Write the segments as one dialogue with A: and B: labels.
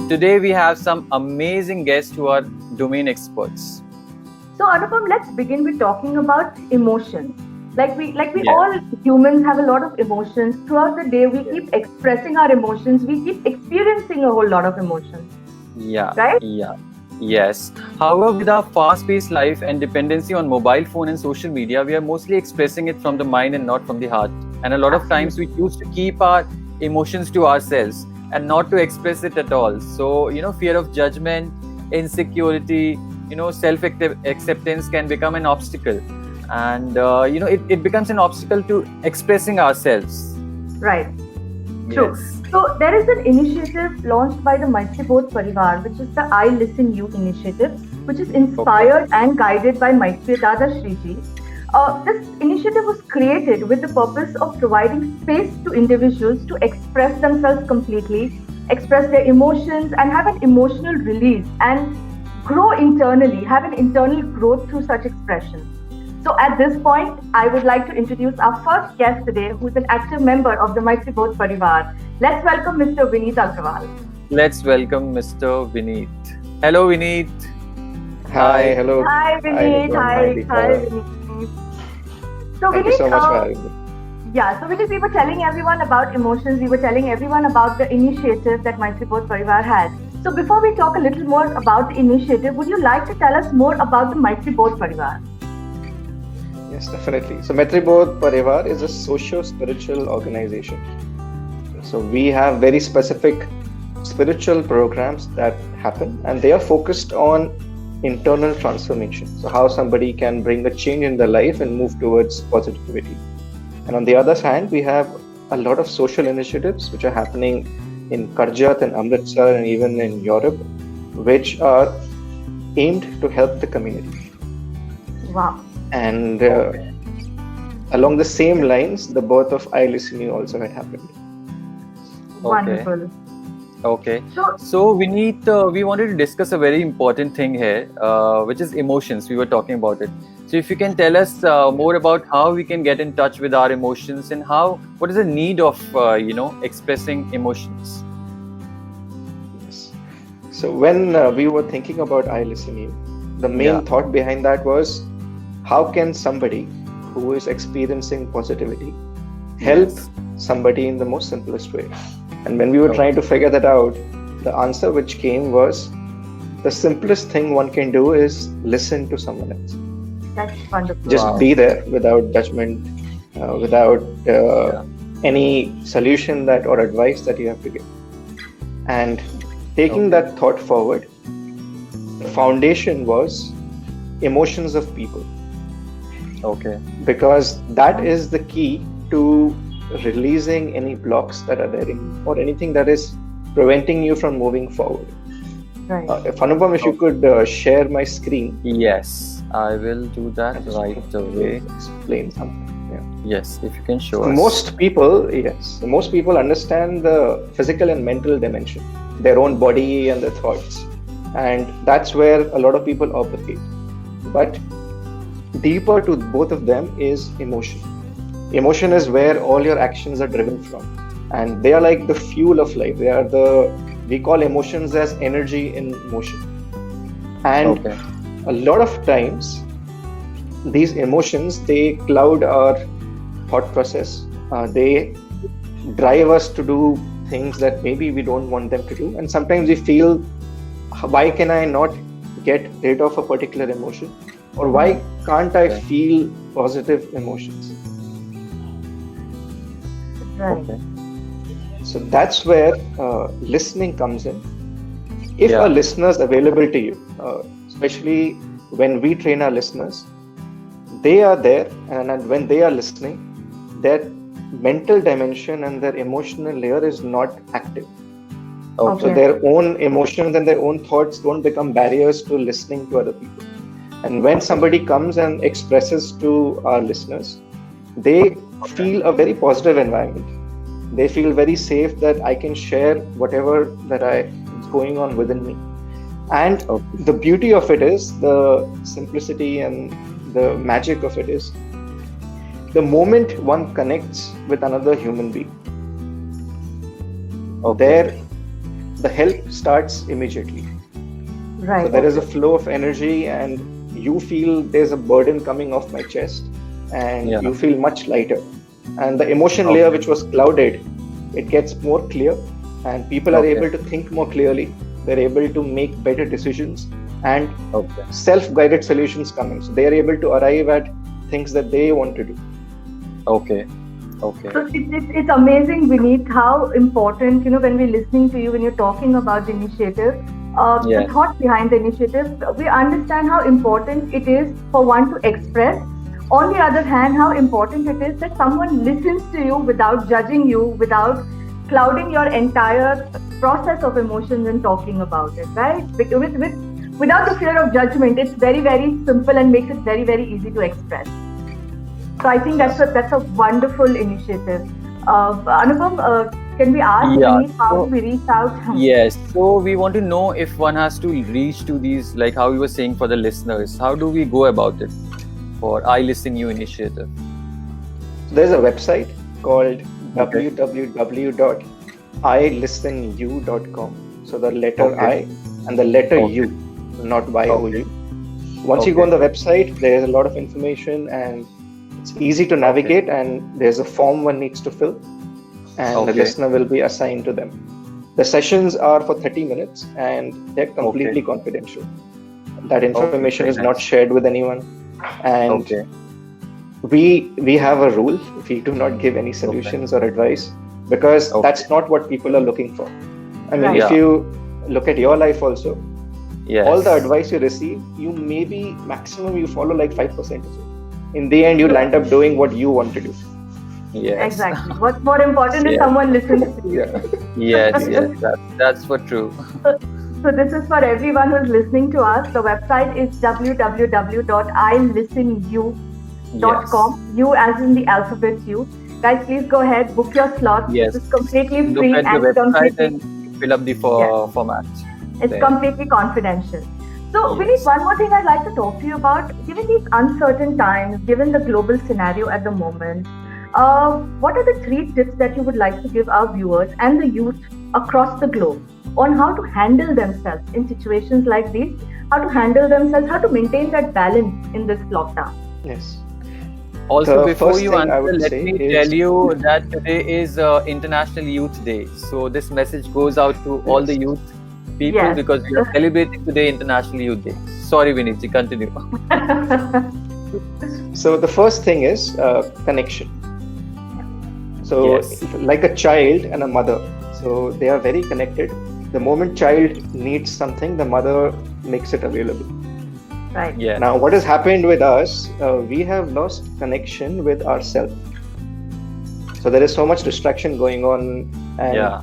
A: today we have some amazing guests who are domain experts.
B: So Anupam, let's begin with talking about emotions. Like we
A: Yeah.
B: all humans have a lot of emotions. Throughout the day, we keep expressing our emotions. We keep experiencing a whole lot of emotions,
A: Yeah,
B: right?
A: yeah, yes. However, with our fast-paced life and dependency on mobile phone and social media, we are mostly expressing it from the mind and not from the heart. And a lot of times we
B: Absolutely.
A: choose to keep our emotions to ourselves and not to express it at all. So, fear of judgment, insecurity, self-acceptance can become an obstacle. And, it becomes an obstacle to expressing ourselves.
B: Right. True.
A: Yes.
B: So there is an initiative launched by the Maitribodh Parivar, which is the I Listen You initiative, which is
A: Okay.
B: inspired and guided by Maitri Dada Shriji. This initiative was created with the purpose of providing space to individuals to express themselves completely, express their emotions, and have an emotional release and grow internally, have an internal growth through such expressions. So at this point, I would like to introduce our first guest today, who's an active member of the Maitri Bodh Parivar. Let's welcome Mr. Vineet Agrawal.
A: Let's welcome Mr. Vineet. Hello, Vineet.
C: Hi,
A: Hi.
C: hello.
B: Hi,
C: Hi,
B: Vineet.
C: Nitram. Hi,
B: Hi,
C: Deepa.
B: Vineet. So,
C: Thank you
B: Vineet,
C: so much for having me.
B: yeah, so Vineet, we were telling everyone about emotions. We were telling everyone about the initiative that Maitri Bodh Parivar had. So, before we talk a little more about the initiative, would you like to tell us more about the Maitri Bodh Parivar?
C: Yes, definitely. So, Maitribodh Parivar is a socio-spiritual organization. So, we have very specific spiritual programs that happen, and they are focused on internal transformation. So, how somebody can bring a change in their life and move towards positivity. And on the other hand, we have a lot of social initiatives which are happening in Karjat and Amritsar and even in Europe, which are aimed to help the community.
B: Wow.
C: And
A: Okay.
C: along the same lines, the birth of I Listen You also had happened.
A: Okay.
B: Wonderful.
A: Okay.
B: So,
A: So we wanted to discuss a very important thing here, which is emotions. We were talking about it. So if you can tell us more about how we can get in touch with our emotions and what is the need of, expressing emotions?
C: Yes. So when we were thinking about I Listen You, the main
A: Yeah.
C: thought behind that was how can somebody who is experiencing positivity help
A: Yes.
C: somebody in the most simplest way? And when we were trying to figure that out, the answer which came was the simplest thing one can do is listen to someone else.
B: that's wonderful.
C: Just
A: Wow.
C: be there without judgment, without
A: Yeah.
C: any solution that or advice that you have to give. And taking
A: Okay.
C: that thought forward, the foundation was emotions of people,
A: Okay.
C: because that is the key to releasing any blocks that are there or anything that is preventing you from moving forward.
B: Right.
C: If Anupam, if you could share my screen,
A: Yes, I will do that
C: I just
A: right
C: want to
A: away.
C: explain something. Yeah.
A: Yes, if you can show
C: So
A: us.
C: most people understand the physical and mental dimension, their own body and their thoughts, and that's where a lot of people operate. But deeper to both of them is emotion. Emotion is where all your actions are driven from, and they are like the fuel of life. We call emotions as energy in motion. And
A: Okay.
C: a lot of times, these emotions, they cloud our thought process. They drive us to do things that maybe we don't want them to do. And sometimes we feel, why can I not get rid of a particular emotion? Or why can't I
A: Okay.
C: feel positive emotions?
B: Right.
A: Okay.
C: So that's where listening comes in. If
A: Yeah.
C: a listener is available to you, especially when we train our listeners, they are there, and when they are listening, their mental dimension and their emotional layer is not active. So
A: Okay.
C: their own emotions and their own thoughts don't become barriers to listening to other people. And when somebody comes and expresses to our listeners, they feel a very positive environment. They feel very safe that I can share whatever that is going on within me. And
A: Okay.
C: the beauty of it is, the simplicity and the magic of it is, the moment one connects with another human being,
A: Okay.
C: there the help starts immediately.
B: Right.
C: So there is a flow of energy, and you feel there's a burden coming off my chest, and
A: Yeah.
C: you feel much lighter. And the emotion layer, which was clouded, it gets more clear, and people are
A: Okay.
C: able to think more clearly. They're able to make better decisions, and
A: Okay.
C: self-guided solutions coming. So they are able to arrive at things that they want to do.
A: Okay. Okay.
B: So it's amazing, Vineet, how important, when we're listening to you, when you're talking about the initiative, the
A: Yes.
B: thought behind the initiative, we understand how important it is for one to express. On the other hand, how important it is that someone listens to you without judging you, without clouding your entire process of emotions and talking about it, right? Without the fear of judgment, it's very, very simple and makes it very, very easy to express. So I think that's a wonderful initiative. Anupam, can we ask
A: Yeah,
B: Vineet how
A: so-
B: do we reach out?
A: Yes. So we want to know if one has to reach to these, like how you were saying for the listeners, how do we go about it for I Listen You initiative?
C: So there's a website called
A: Okay.
C: www.ilistenu.com. So the letter
A: Okay.
C: I and the letter
A: Okay.
C: U, not Y-O-U. Once you
A: Okay.
C: go on the website, there's a lot of information, and it's easy to navigate, and there's a form one needs to fill, and the
A: Okay.
C: listener will be assigned to them. The sessions are for 30 minutes, and they're completely confidential. That information
A: very
C: is not
A: nice.
C: shared with anyone, and
A: Okay.
C: we have a rule: we do not give any solutions or advice, because
A: Okay.
C: that's not what people are looking for. I mean,
B: Right.
C: if
A: Yeah.
C: you look at your life also,
A: Yes.
C: all the advice you receive, you maybe maximum you follow like 5% of it. In the end, you'll end up doing what you want to do.
A: Yes.
B: Exactly. What's more important is
A: Yeah.
B: someone listens to you.
C: Yeah.
A: Yes. Yes. That's for true.
B: So this is for everyone who's listening to us. The website is www.ilistenyou.com. You as in the alphabet U. Guys, please go ahead, book your slot.
A: Yes.
B: It's completely
A: Look
B: free
A: at the
B: and
A: website
B: completely,
A: and fill up the format.
B: it's
A: there.
B: completely confidential. So,
A: Yes.
B: Vineet, one more thing I'd like to talk to you about. Given these uncertain times, given the global scenario at the moment, what are the 3 tips that you would like to give our viewers and the youth across the globe on how to handle themselves in situations like these, how to handle themselves, how to maintain that balance in this lockdown?
C: Yes.
A: Also,
C: The
A: before
C: first
A: you
C: thing I
A: answer,
C: would
A: let
C: say
A: me
C: is-
A: tell you that today is International Youth Day. So this message goes out to all the youth people
B: Yes.
A: because we are celebrating today International Youth Day. Sorry, Vineet, continue.
C: So the first thing is connection. So
A: Yes.
C: like a child and a mother, so they are very connected. The moment child needs something, the mother makes it available.
B: Right.
A: Yeah.
C: Now, what has happened with us? We have lost connection with ourselves. So there is so much distraction going on, and
A: Yeah.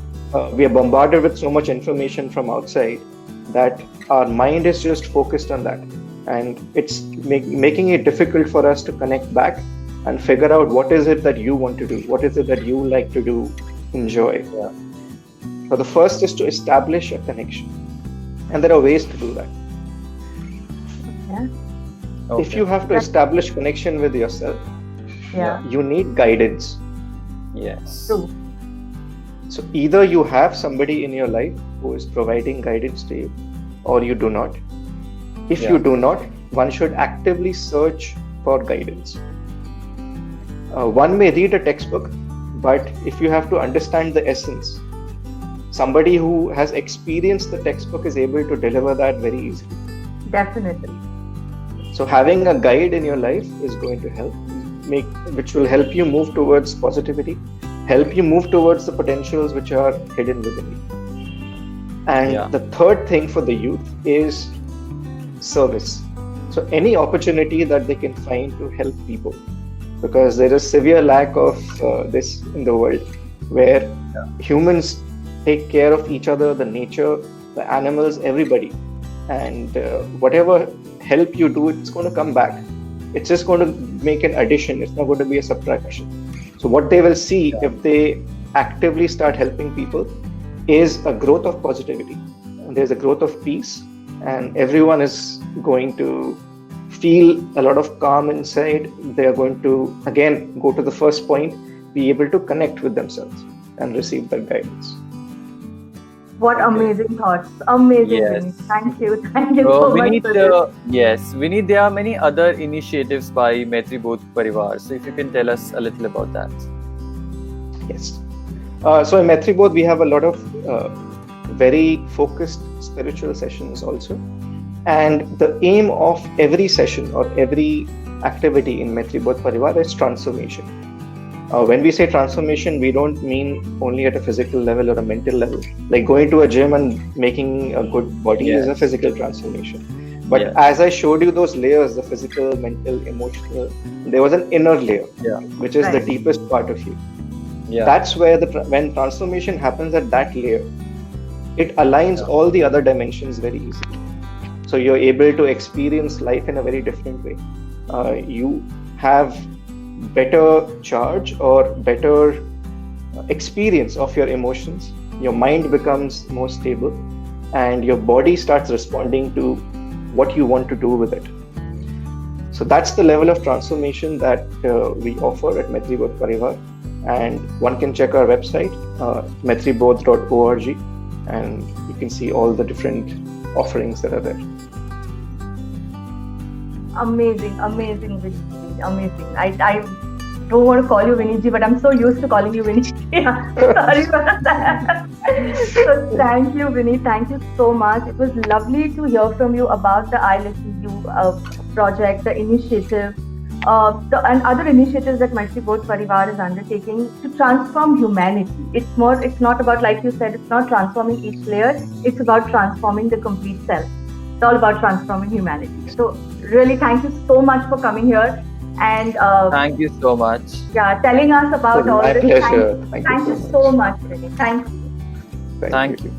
C: we are bombarded with so much information from outside that our mind is just focused on that, and it's making it difficult for us to connect back and figure out what is it that you want to do, what is it that you like to do, enjoy.
A: Yeah.
C: So the first is to establish a connection, and there are ways to do that.
B: Yeah.
C: If you have to establish connection with yourself,
B: Yeah.
C: you need guidance.
A: Yes.
B: True.
C: So either you have somebody in your life who is providing guidance to you, or you do not. If
A: Yeah.
C: you do not, one should actively search for guidance. One may read a textbook, but if you have to understand the essence, somebody who has experienced the textbook is able to deliver that very easily.
B: Definitely.
C: So having a guide in your life is going to help, which will help you move towards positivity, help you move towards the potentials which are hidden within you. And
A: Yeah.
C: the third thing for the youth is service. So any opportunity that they can find to help people, because there is severe lack of this in the world, where humans take care of each other, the nature, the animals, everybody, and whatever help you do, it's going to come back. It's just going to make an addition. It's not going to be a subtraction. So what they will see if they actively start helping people is a growth of positivity. And there's a growth of peace, and everyone is going to feel a lot of calm inside. They are going to, again, go to the first point, be able to connect with themselves and receive that guidance.
B: What amazing thoughts. Amazing,
A: Yes.
B: Vineet. Thank you. Thank you
A: So
B: so much
A: Vineet,
B: for this.
A: yes, Vineet, there are many other initiatives by Maitri Bodh Parivar. So if you can tell us a little about that.
C: Yes. So in Maitri Bodh, we have a lot of very focused spiritual sessions also. And the aim of every session or every activity in Maitri Bodh Parivar is transformation. When we say transformation, we don't mean only at a physical level or a mental level. Like going to a gym and making a good body is a
A: Yes.
C: physical transformation. But
A: Yes.
C: as I showed you those layers, the physical, mental, emotional, there was an inner layer,
A: Yeah.
C: which is the
B: Right.
C: deepest part of you.
A: Yeah.
C: That's where when transformation happens at that layer, it aligns
A: Yeah.
C: all the other dimensions very easily. So you're able to experience life in a very different way. You have better charge or better experience of your emotions. Your mind becomes more stable, and your body starts responding to what you want to do with it. So that's the level of transformation that we offer at Maitri Bodh Parivar. And one can check our website, maitribodh.org, and you can see all the different offerings that are there.
B: Amazing, amazing, Vineet. Amazing. I don't want to call you Vineet ji, but I'm so used to calling you Vineet. Sorry for that. So thank you, Vineet. Thank you so much. It was lovely to hear from you about the I Listen You project, the initiative, and other initiatives that Maitri Bodh Parivar is undertaking to transform humanity. It's not about, like you said, it's not transforming each layer. It's about transforming the complete self. It's all about transforming humanity. So really, thank you so much for coming here and
A: Thank you so much.
B: telling us about all
C: My
B: this.
C: pleasure.
B: Thank you so much, Vinny. Thank you.
A: Thank you.